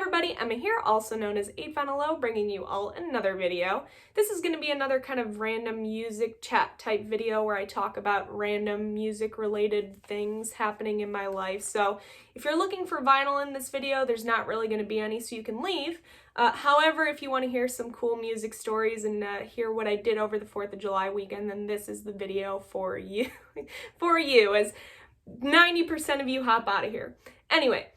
everybody, Emma here, also known as 8vinyllow, bringing you all another video. This is going to be another kind of random music chat type video where I talk about random music related things happening in my life. So if you're looking for vinyl in this video, there's not really going to be any, so you can leave. However, if you want to hear some cool music stories and hear what I did over the 4th of July weekend, then this is the video for you, as 90% of you hop out of here. Anyway.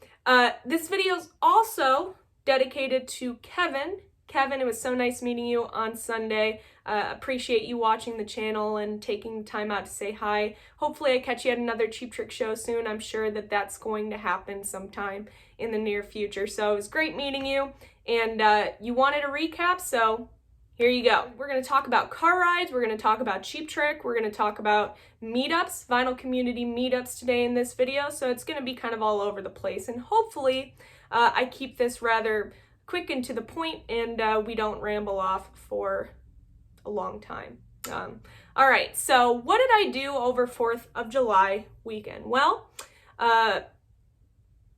This video is also dedicated to Kevin. Kevin, it was so nice meeting you on Sunday. Appreciate you watching the channel and taking the time out to say hi. Hopefully I catch you at another Cheap Trick show soon. I'm sure that that's going to happen sometime in the near future. So it was great meeting you, and you wanted a recap, so here you go. We're going to talk about car rides, we're going to talk about Cheap Trick, we're going to talk about meetups, vinyl community meetups today in this video, so it's going to be kind of all over the place, and hopefully I keep this rather quick and to the point, and we don't ramble off for a long time. Alright, so what did I do over 4th of July weekend? Well,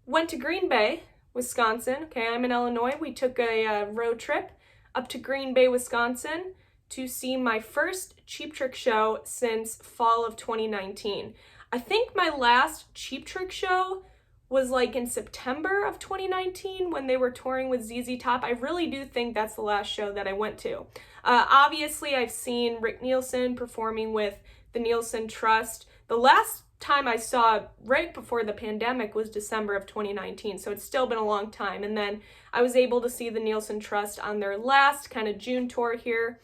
went to Green Bay, Wisconsin. Okay, I'm in Illinois. We took a road trip up to Green Bay, Wisconsin to see my first Cheap Trick show since fall of 2019. I think my last Cheap Trick show was like in September of 2019 when they were touring with ZZ Top. I really do think that's the last show that I went to. Obviously, I've seen Rick Nielsen performing with the Nielsen Trust. The last time I saw right before the pandemic was December of 2019, so it's still been a long time. And then I was able to see the Nielsen Trust on their last kind of June tour here,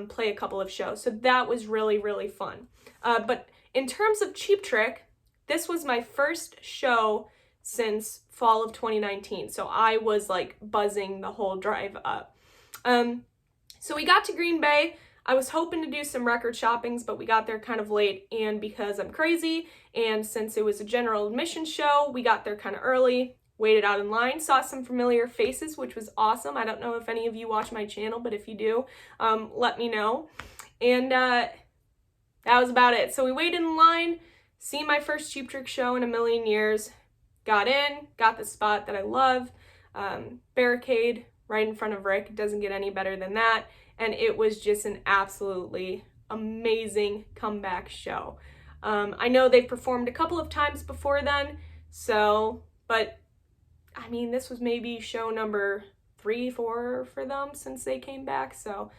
play a couple of shows, so that was really fun. But in terms of Cheap Trick, this was my first show since fall of 2019, so I was like buzzing the whole drive up. So we got to Green Bay. I was hoping to do some record shoppings, but we got there kind of late, and because I'm crazy, and since it was a general admission show, we got there kind of early, waited out in line, saw some familiar faces, which was awesome. I don't know if any of you watch my channel, but if you do, let me know. And that was about it. So we waited in line, seen my first Cheap Trick show in a million years, got in, got the spot that I love, barricade right in front of Rick. It doesn't get any better than that. And it was just an absolutely amazing comeback show. I know they've performed a couple of times before then, but I mean, this was maybe show number 3, 4 for them since they came back, so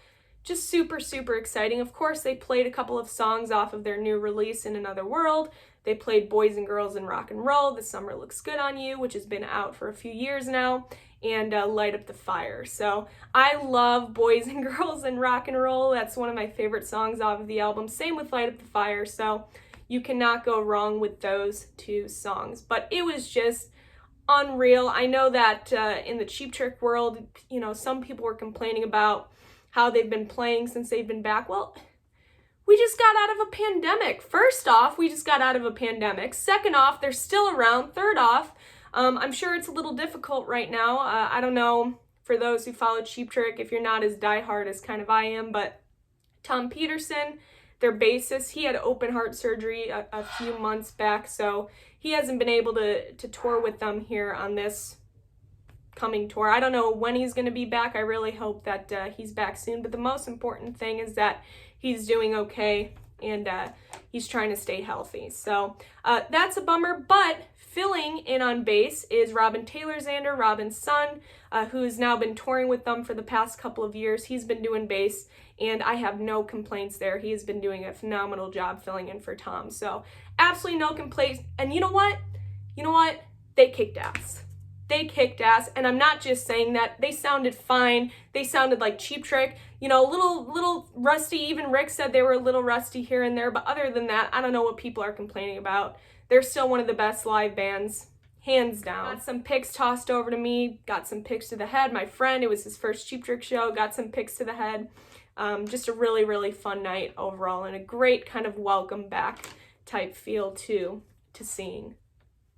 just super exciting. Of course, they played a couple of songs off of their new release, In Another World. They played Boys and Girls in Rock and Roll, The Summer Looks Good on You, which has been out for a few years now, and Light Up the Fire. So I love Boys and Girls in Rock and Roll. That's one of my favorite songs off of the album. Same with Light Up the Fire, so you cannot go wrong with those two songs. But it was just unreal. I know that in the Cheap Trick world, you know, some people were complaining about how they've been playing since they've been back. Well, we just got out of a pandemic. First off, we just got out of a pandemic. Second off, they're still around. Third off, I'm sure it's a little difficult right now. I don't know for those who follow Cheap Trick if you're not as diehard as kind of I am, but Tom Peterson, their bassist, he had open heart surgery a few months back, so he hasn't been able to tour with them here on this coming tour. I don't know when he's going to be back. I really hope that he's back soon, but the most important thing is that he's doing okay and he's trying to stay healthy. So that's a bummer, but filling in on bass is Robin Taylor-Zander, Robin's son, who's now been touring with them for the past couple of years. He's been doing bass, and I have no complaints there. He has been doing a phenomenal job filling in for Tom. So absolutely no complaints. And you know what? They kicked ass. They kicked ass, and I'm not just saying that. They sounded fine. They sounded like Cheap Trick. You know, a little rusty. Even Rick said they were a little rusty here and there, but other than that, I don't know what people are complaining about. They're still one of the best live bands, hands down. Got some pics tossed over to me, got some pics to the head. My friend, it was his first Cheap Trick show, got some pics to the head. Just a really fun night overall, and a great kind of welcome back type feel to seeing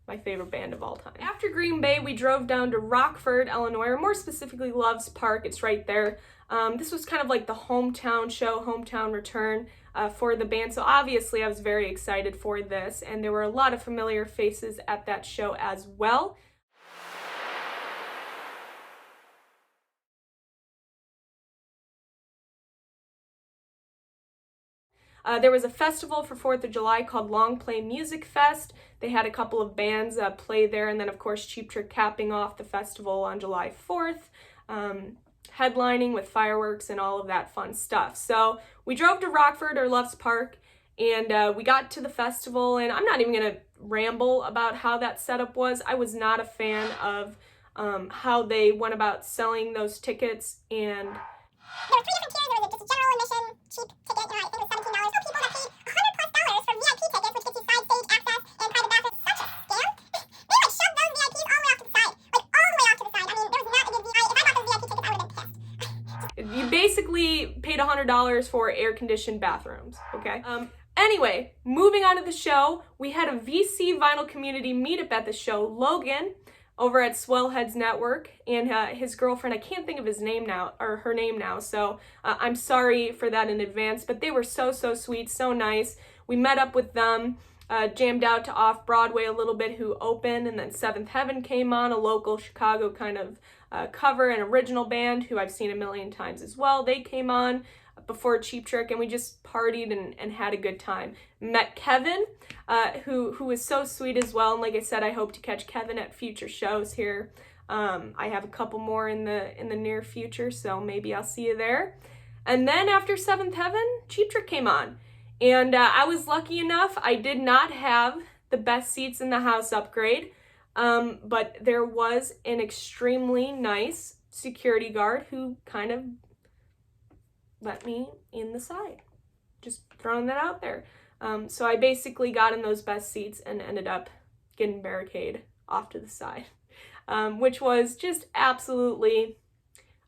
my favorite band of all time. After Green Bay, we drove down to Rockford, Illinois, or more specifically Loves Park. It's right there. This was kind of like the hometown show, hometown return for the band. So obviously I was very excited for this, and there were a lot of familiar faces at that show as well. There was a festival for 4th of July called Long Play Music Fest. They had a couple of bands play there, and then of course Cheap Trick capping off the festival on July 4th, headlining with fireworks and all of that fun stuff. So we drove to Rockford or Loves Park, and we got to the festival, and I'm not even going to ramble about how that setup was. I was not a fan of how they went about selling those tickets, and there were 3 different tiers. There was just a general admission, cheap ticket, I think it was $17. So people that paid $100+ for VIP tickets, which gets you side stage access and private bathrooms. Such a scam. They like shoved those VIPs all the way off to the side. Like all the way off to the side. I mean, there was not a good VIP. If I got those VIP tickets, I would have been pissed. you basically paid $100 for air-conditioned bathrooms, okay? Anyway, moving on to the show, we had a VC vinyl community meetup at the show. Logan over at Swellheads Network and his girlfriend, I can't think of his name now, or her name now, so I'm sorry for that in advance, but they were so sweet, so nice. We met up with them, jammed out to Off-Broadway a little bit, who opened, and then Seventh Heaven came on, a local Chicago kind of cover and original band who I've seen a million times as well. They came on before Cheap Trick, and we just partied and had a good time. Met Kevin, who was so sweet as well, and like I said, I hope to catch Kevin at future shows here. I have a couple more in the near future, so maybe I'll see you there. And then after Seventh Heaven, Cheap Trick came on, and I was lucky enough, I did not have the best seats in the house upgrade, but there was an extremely nice security guard who kind of let me in the side. Just throwing that out there. So I basically got in those best seats and ended up getting barricade off to the side, which was just absolutely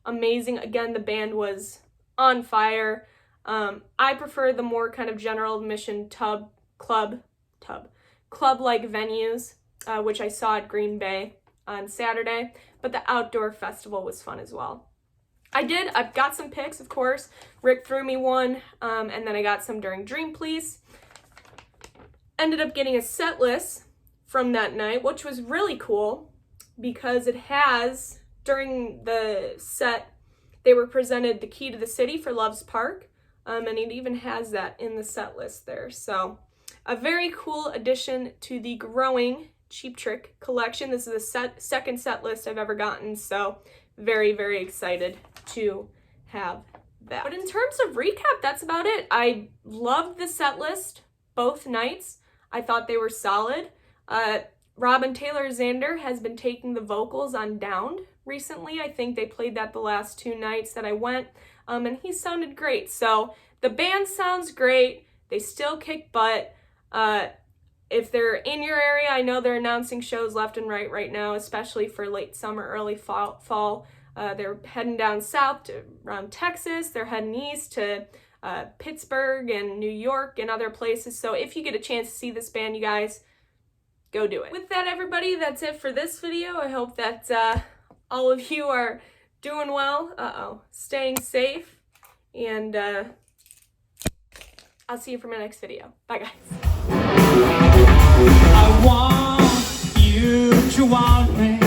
amazing. Again, the band was on fire. I prefer the more kind of general admission club-like venues, which I saw at Green Bay on Saturday, but the outdoor festival was fun as well. I've got some pics, of course. Rick threw me one, and then I got some during Dream Police. Ended up getting a set list from that night, which was really cool because it has, during the set, they were presented The Key to the City for Loves Park, and it even has that in the set list there. So a very cool addition to the growing Cheap Trick collection. This is the second set list I've ever gotten, so very excited to have that. But in terms of recap, that's about it. I loved the set list both nights. I thought they were solid. Robin Taylor Xander has been taking the vocals on Downed recently. I think they played that the last 2 nights that I went, and he sounded great. So the band sounds great. They still kick butt. If they're in your area, I know they're announcing shows left and right now, especially for late summer, early fall. They're heading down south to around Texas. They're heading east to Pittsburgh and New York and other places. So if you get a chance to see this band, you guys, go do it. With that, everybody, that's it for this video. I hope that all of you are doing well, staying safe, and I'll see you for my next video. Bye, guys. I want you to want me.